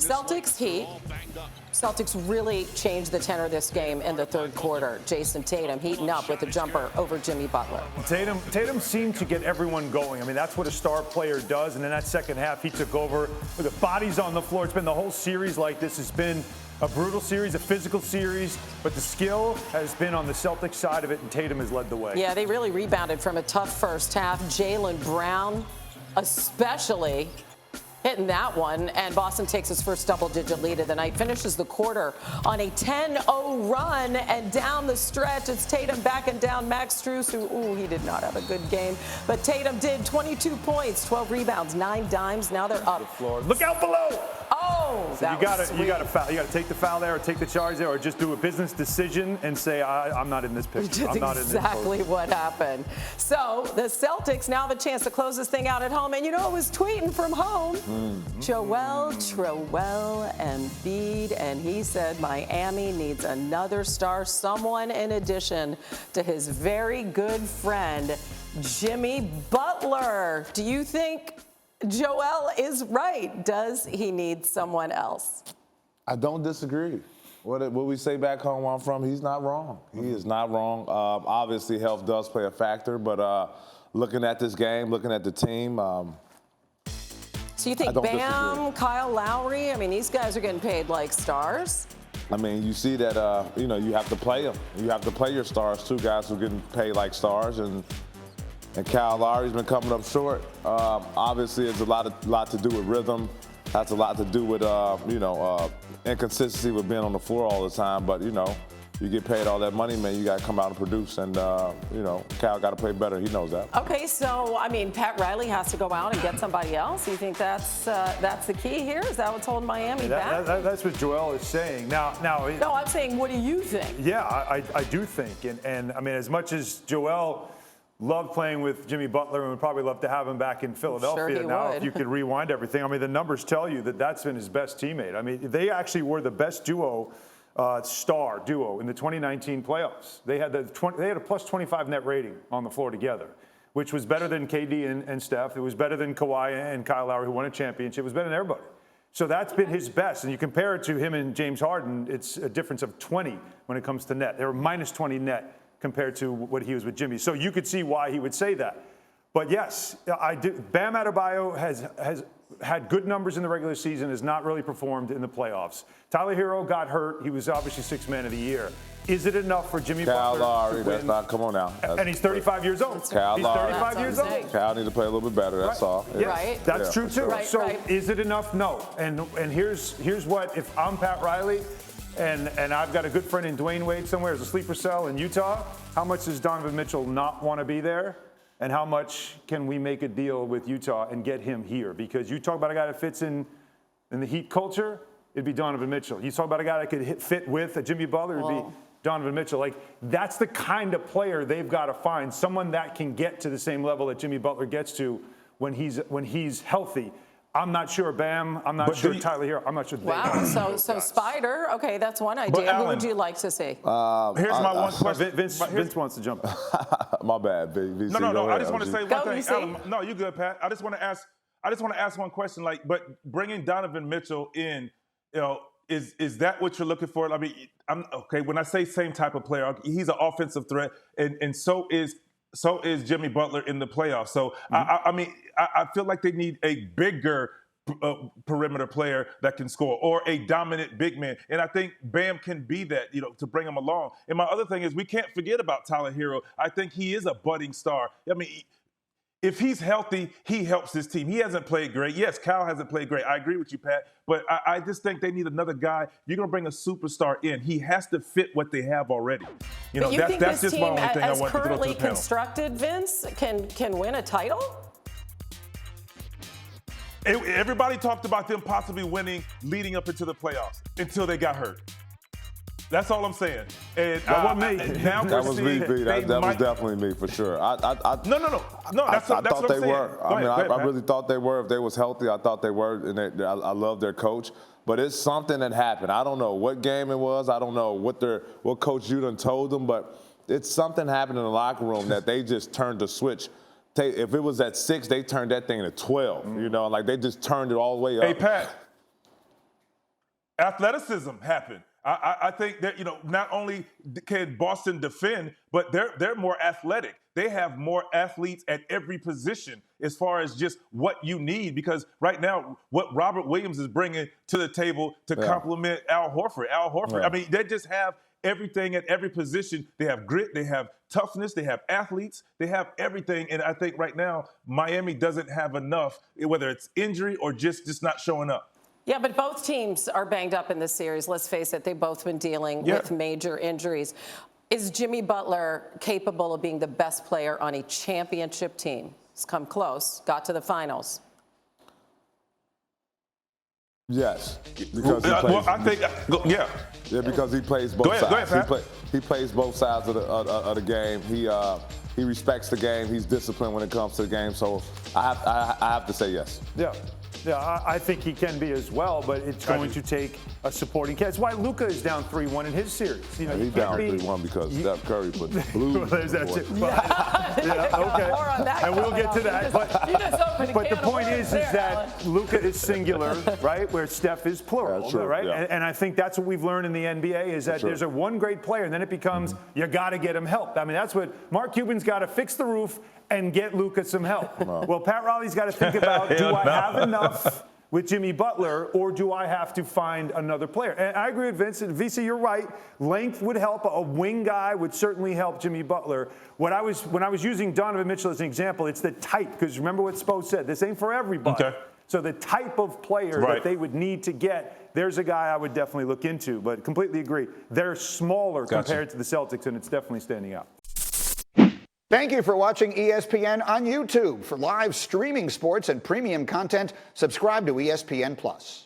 Celtics Heat. Celtics really changed the tenor of this game in the third quarter. Jason Tatum heating up with a jumper over Jimmy Butler. Tatum seemed to get everyone going. I mean, that's what a star player does. And in that second half, he took over. The bodies on the floor. It's been the whole series like this. It's been a brutal series, a physical series, but the skill has been on the Celtics side of it, and Tatum has led the way. Yeah, they really rebounded from a tough first half. Jaylen Brown especially hitting that one, and Boston takes its first double-digit lead of the night, finishes the quarter on a 10-0 run, and down the stretch, it's Tatum backing down Max Strus, who, he did not have a good game, but Tatum did 22 points, 12 rebounds, 9 dimes. Now they're up. Look out below! Oh, so you got to foul. You got to take the foul there, or take the charge there, or just do a business decision and say, I'm not in this picture. That's I'm not exactly what happened. So the Celtics now have a chance to close this thing out at home, and it was tweeting from home. Joel Embiid, and he said Miami needs another star, someone in addition to his very good friend Jimmy Butler. Do you think Joel is right? Does he need someone else? I don't disagree. What we say back home where I'm from, he's not wrong. He is not wrong. Obviously, health does play a factor, but looking at this game, looking at the team, so you think Bam, Kyle Lowry, I mean, these guys are getting paid like stars? I mean, you see that, you have to play them. You have to play your stars, too, guys who are getting paid like stars. And Kyle Lowry's been coming up short. Obviously, it's a lot to do with rhythm. That's a lot to do with, inconsistency with being on the floor all the time. But, you get paid all that money, man, you got to come out and produce. And, Cal got to play better. He knows that. Okay, so, I mean, Pat Riley has to go out and get somebody else. You think that's the key here? Is that what's holding Miami back? That's what Joel is saying. Now. No, I'm saying, what do you think? Yeah, I do think. And, I mean, as much as Joel loved playing with Jimmy Butler and would probably love to have him back in Philadelphia. Sure now, would. if you could rewind everything, I mean, the numbers tell you that that's been his best teammate. I mean, they actually were the best star duo in the 2019 playoffs. They had a plus 25 net rating on the floor together, which was better than KD and Steph. It was better than Kawhi and Kyle Lowry, who won a championship. It was better than everybody. So that's been his best. And you compare it to him and James Harden, it's a difference of 20 when it comes to net. They were minus 20 net compared to what he was with Jimmy. So you could see why he would say that. But yes, Bam Adebayo has had good numbers in the regular season, has not really performed in the playoffs. Tyler Hero got hurt. He was obviously Sixth Man of the Year. Is it enough for Jimmy Butler? Kyle Lowry, that's not, come on now. And he's 35 years old. He's 35 years old. Kyle needs to play a little bit better, that's all. Yeah. Right. That's true, too. Right, so is it enough? No. And here's what, if I'm Pat Riley, and I've got a good friend in Dwayne Wade somewhere as a sleeper cell in Utah, how much does Donovan Mitchell not want to be there? And how much can we make a deal with Utah and get him here? Because you talk about a guy that fits in the Heat culture, it'd be Donovan Mitchell. You talk about a guy that could fit with a Jimmy Butler, it'd be Donovan Mitchell. Like, that's the kind of player they've got to find, someone that can get to the same level that Jimmy Butler gets to when he's healthy. I'm not sure Bam. I'm not sure Tyler Hero. I'm not sure. Wow. So Spider. Okay, that's one idea. Who would you like to see? Here's my one question. Vince wants to jump. My bad, VC. No. I just want to say one thing. VC. Alan, no, you good, Pat. I just want to ask one question. But bringing Donovan Mitchell in, is that what you're looking for? I mean, when I say same type of player, he's an offensive threat, and so is Jimmy Butler in the playoffs. So, I feel like they need a bigger perimeter player that can score, or a dominant big man. And I think Bam can be that, to bring him along. And my other thing is, we can't forget about Tyler Hero. I think he is a budding star. I mean, if he's healthy, he helps his team. He hasn't played great. Yes, Kyle hasn't played great. I agree with you, Pat. But I just think they need another guy. You're going to bring a superstar in. He has to fit what they have already. But you think that's this just my team, only thing I as want to throw to the currently panel. constructed, Vince, can win a title? Everybody talked about them possibly winning leading up into the playoffs until they got hurt. That's all I'm saying. And that wasn't me. That was me, B. That was definitely me for sure. No. That's what I'm saying. I really thought they were. If they was healthy, I thought they were. And I love their coach. But it's something that happened. I don't know what game it was. I don't know what Coach Udon told them. But it's something happened in the locker room that they just turned the switch. If it was at 6, they turned that thing to 12. Like they just turned it all the way up. Hey, Pat. athleticism happen. I think that, not only can Boston defend, but they're more athletic. They have more athletes at every position as far as just what you need, because right now what Robert Williams is bringing to the table to complement Al Horford. Yeah. I mean, they just have everything at every position. They have grit, they have toughness, they have athletes, they have everything. And I think right now Miami doesn't have enough, whether it's injury or just not showing up. Yeah, but both teams are banged up in this series. Let's face it, they've both been dealing with major injuries. Is Jimmy Butler capable of being the best player on a championship team? He's come close, got to the finals. Yes, because he plays. I think, Yeah, because he plays both sides. Go ahead, Pat. He plays both sides of the game. He respects the game. He's disciplined when it comes to the game. So I have to say yes. Yeah, I think he can be as well, but it's going to take a supporting cast. That's why Luka is down 3-1 in his series. He's down 3-1 because Steph Curry put blue. There's that too. Okay. More on that and we'll get to that. But the point is that Alan. Luka is singular, right? Where Steph is plural, That's true, right? yeah. And I think that's what we've learned in the NBA is that there's a one great player, and then it becomes you got to get him help. I mean, that's what Mark Cuban's got to fix the roof and get Luka some help. Well, Pat Riley's got to think about, do I have enough with Jimmy Butler, or do I have to find another player? And I agree with Vincent. VC, you're right. Length would help. A wing guy would certainly help Jimmy Butler. When I was using Donovan Mitchell as an example, it's the type, because remember what Spo said. This ain't for everybody. Okay. So the type of player that they would need to get, there's a guy I would definitely look into. But completely agree. They're smaller compared to the Celtics, and it's definitely standing out. Thank you for watching ESPN on YouTube. For live streaming sports and premium content, subscribe to ESPN+.